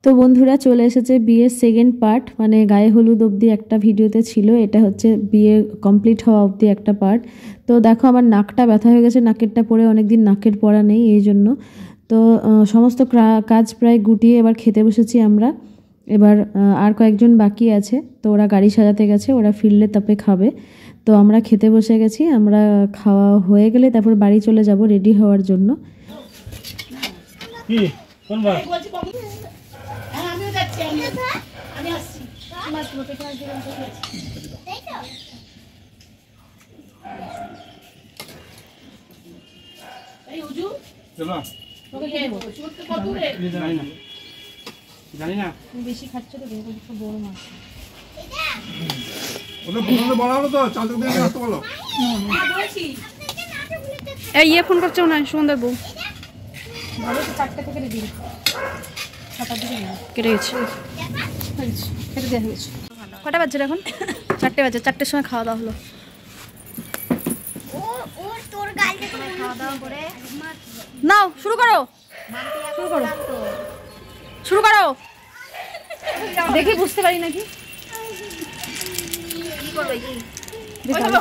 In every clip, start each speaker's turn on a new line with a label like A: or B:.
A: তো বন্ধুরা চলে এসেছে বিয়ের সেকেন্ড পার্ট, মানে গায়ে হলুদ অবধি একটা ভিডিওতে ছিল, এটা হচ্ছে বিয়ে কমপ্লিট হওয়া অবধি একটা পার্ট। তো দেখো আমার নাকটা ব্যথা হয়ে গেছে, নাকেরটা পরে অনেকদিন নাকের পরা নেই এই জন্য। তো সমস্ত কাজ প্রায় গুটিয়ে এবার খেতে বসেছি আমরা। এবার আর কয়েকজন বাকি আছে, তো ওরা গাড়ি সাজাতে গেছে, ওরা ফিরলে তারপরে খাবে। তো আমরা খেতে বসে গেছি, আমরা খাওয়া হয়ে গেলে তারপর বাড়ি চলে যাব রেডি হওয়ার জন্য।
B: বেশি খাচ্ছ তো বড় মাছ ইয়ে ফোন করছো না সুন্দর বউ কেটে গেছে কেটে দেওয়া হয়েছে। কটা বাজছে এখন? 4টে বাজে, 4টের সময় খাওয়া দাওয়া হলো। নাও শুরু করো শুরু করো শুরু করো, দেখি বুঝতে পারি নাকি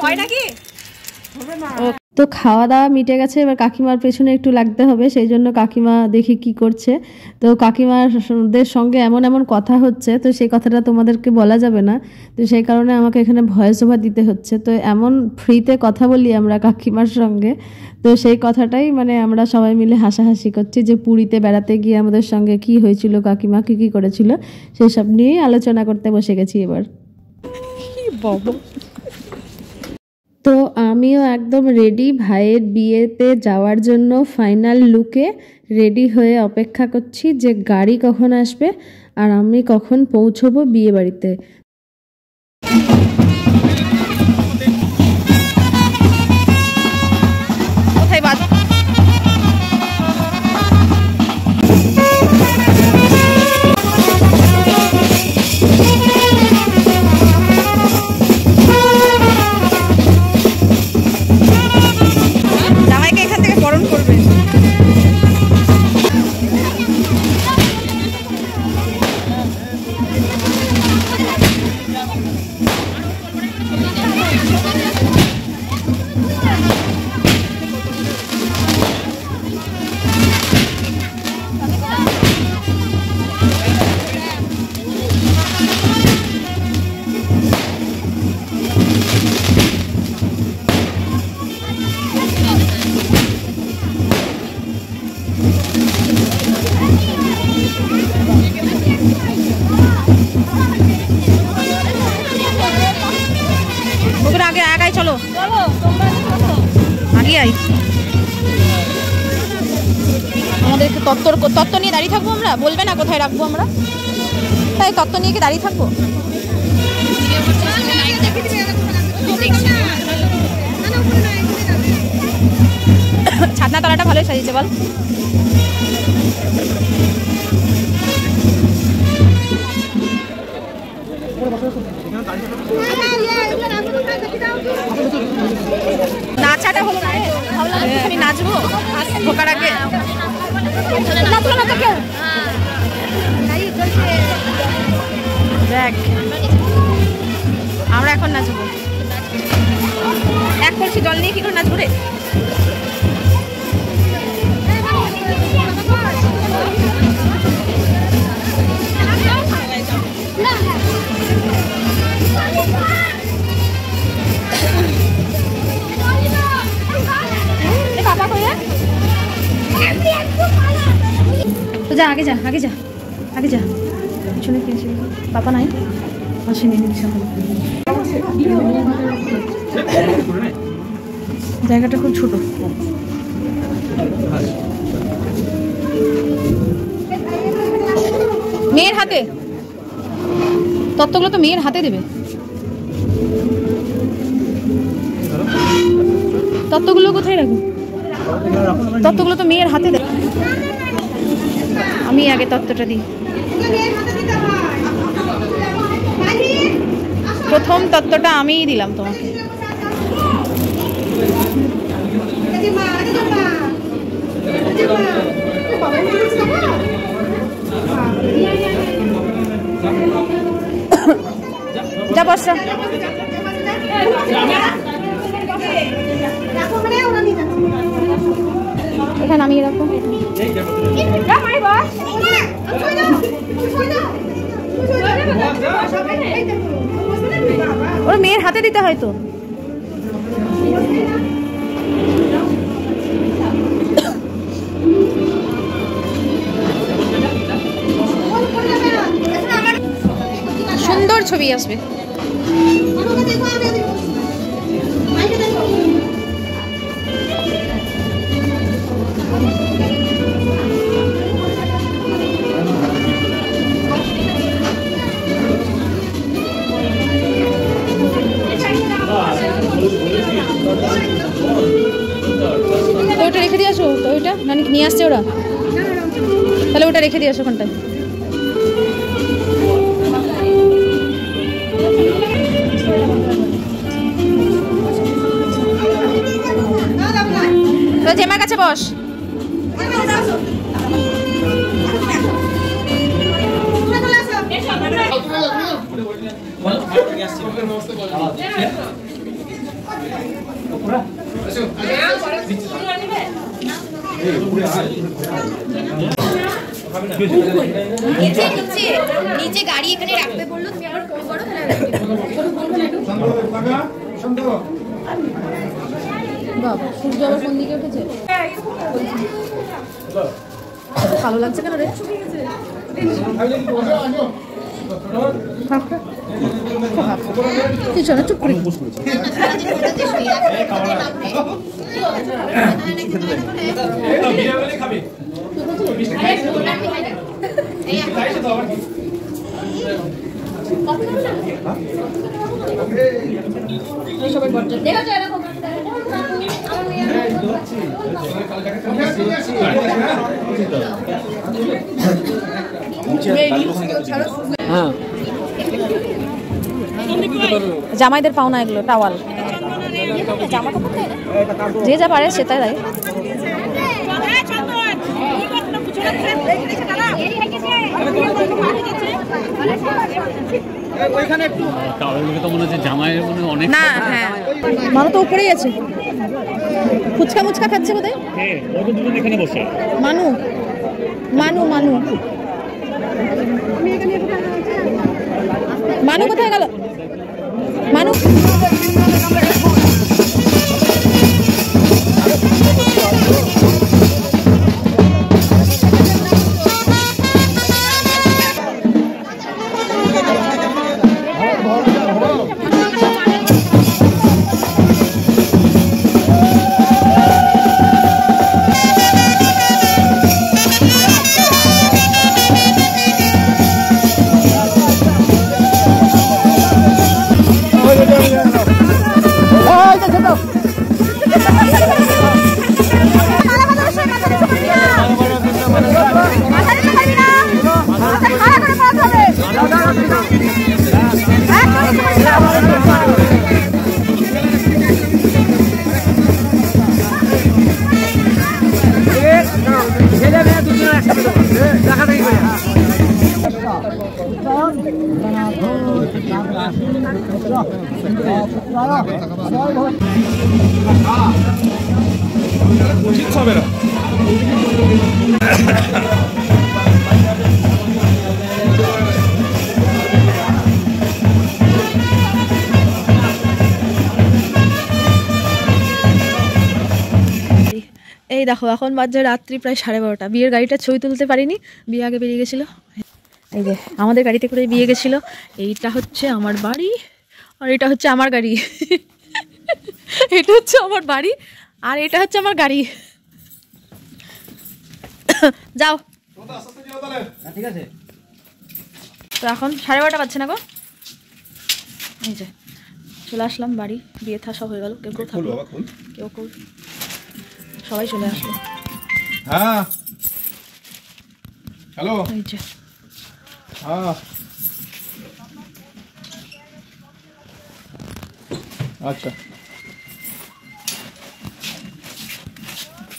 B: হয় নাকি।
A: তো খাওয়া দাওয়া মিটে গেছে, এবার কাকিমার পেছনে একটু লাগতে হবে, সেই জন্য কাকিমা দেখি কি করছে। তো কাকিমাদের সঙ্গে এমন এমন কথা হচ্ছে, তো সেই কথাটা তোমাদেরকে বলা যাবে না, তো সেই কারণে আমাকে এখানে ভয়েস ওভার দিতে হচ্ছে। তো এমন ফ্রিতে কথা বলি আমরা কাকিমার সঙ্গে, তো সেই কথাটাই মানে আমরা সবাই মিলে হাসাহাসি করছি যে পুরীতে বেড়াতে গিয়ে আমাদের সঙ্গে কি হয়েছিল, কাকিমা কী কী করেছিল, সেসব নিয়েই আলোচনা করতে বসে গেছি এবার। তো আমিও একদম রেডি ভাইয়ের বিয়েতে যাওয়ার জন্য, ফাইনাল লুকে রেডি হয়ে অপেক্ষা করছি যে গাড়ি কখন আসবে আর আমি কখন পৌঁছবো বিয়ে বাড়িতে।
B: চলো আগে আই, আমাদের একটু তত্ত্ব নিয়ে দাঁড়িয়ে থাকবো আমরা, বলবে না কোথায় রাখবো আমরা, তাই তত্ত্ব নিয়ে কি দাঁড়িয়ে থাকবো। ছাদনা তলাটা ভালোই সাজিয়েছে বল। নাচাটা হলো না, ভাবলাম আমি নাচবো ঢোকার আগে। দেখ আমরা এখন নাচবো, এক কলসি জল নিয়ে কি করে নাচবো রে। তো যা আগে যা আগে যা আগে যা, পিছনে কি আছে পাপা নাই আসেনি, জায়গাটা খুব ছোট। মেয়ের হাতে তত্ত্বগুলো তো মেয়ের হাতে দেবে। তত্ত্বগুলো কোথায় রাখো? তত্ত্বগুলো তো মেয়ের হাতে দেয়। আমি আগে তত্ত্বটা দিই। প্রথম তত্ত্বটা আমিই দিলাম তোমাকে। যা বসা। এখানে নামিয়ে রাখো। ওর মেয়ের হাতে দিতে হয় তো। সুন্দর ছবি আসবে। ওটা রেখে দিয়ে আসো। ওইটা মানে নিয়ে আসছে ওরা, তাহলে ওটা রেখে দিয়ে আসো ওখানটায়। জেমার কাছে বস। নিচে গাড়ি এখানে রাখবে বললো, তুমি আবার ফোন করো। বাবা সূর্য আবার কোন দিকে উঠেছে? ভালো লাগছে কেন রে? কিছু না, চুপ করে সবাই বর্জন দেখা যায় এরকম। জামাইদের পাওনা এগুলো টাওয়াল, যে যা পারে সেটাই দেয়। না হ্যাঁ, মানু তো উপরেই আছে, ফুচকা মুচকা খাচ্ছে বোধহয়। মানু মানু মানু মানু কোথায় গেল? মানু এই দেখো এখন বাজে রাত্রি প্রায় 12:30। বিয়ের গাড়িটা ছবি তুলতে পারিনি, বিয়ে আগে বেরিয়ে গেছিলো। এই যে আমাদের গাড়িতে করে বিয়ে গেছিলো। এইটা হচ্ছে আমার বাড়ি আর এটা হচ্ছে আমার গাড়ি। এটা হচ্ছে আমার বাড়ি আর এটা হচ্ছে আমার গাড়ি। যাও ঠিক আছে। তো এখন 12:30 বাজছে না গো। এই যে চলে আসলাম বাড়ি, বিয়ে থা সব হয়ে গেল, কেউ কেউ থাকলো, কেউ কেউ সবাই চলে আসলো।
C: হ্যাঁ হ্যালো,
B: এই যে
C: হ্যাঁ আচ্ছা,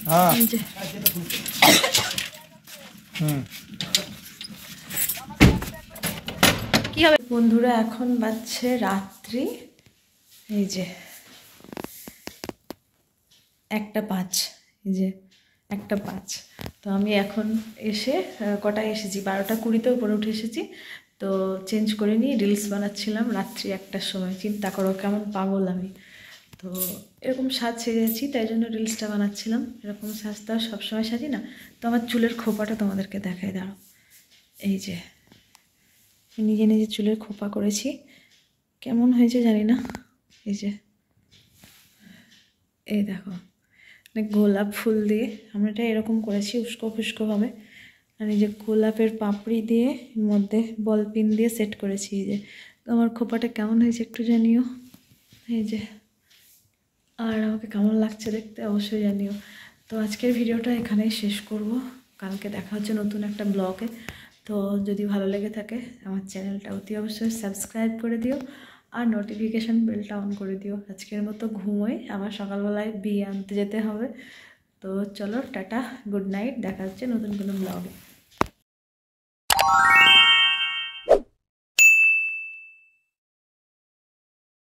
C: হ্যাঁ
B: এই যে কি হবে বন্ধুরা, এখন বাজছে রাত্রি এই যে 1:05, এই যে 1:05। তো আমি এখন এসে কটায় এসেছি, 12:20 উপরে উঠে এসেছি। তো চেঞ্জ করে নিয়ে রিলস বানাচ্ছিলাম রাত্রি 1টার সময়। চিন্তা করো কেমন পাগল আমি। তো এরকম সাজ সেজেছি, তাই জন্য রিলসটা বানাচ্ছিলাম। এরকম সাজ তো আর সবসময় সাজি না। তো আমার চুলের খোপাটা তোমাদেরকে দেখাই, দাঁড়াও। এই যে নিজে নিজে চুলের খোপা করেছি, কেমন হয়েছে জানি না। এই যে এই দেখো, গোলাপ ফুল দিয়ে আমরা এটা এরকম করেছি, উস্কো ফুস্কোভাবে। আর এই যে গোলাপের পাপড়ি দিয়ে এর মধ্যে বল পিন দিয়ে সেট করেছি। এই যে আমার খোপাটা কেমন হয়েছে একটু জানিও। এই যে, আর আমাকে কেমন লাগছে দেখতে অবশ্যই জানিও। তো আজকের ভিডিওটা এখানেই শেষ করব, কালকে দেখা হচ্ছে নতুন একটা ব্লগে। তো যদি ভালো লেগে থাকে আমার চ্যানেলটা অতি অবশ্যই সাবস্ক্রাইব করে দিও আর নোটিফিকেশান বেলটা অন করে দিও। আজকের মতো ঘুমোই, আবার সকালবেলায় বিয়ে আনতে যেতে হবে। তো চলো টাটা, গুড নাইট, দেখা হচ্ছে নতুন কোনো ব্লগে।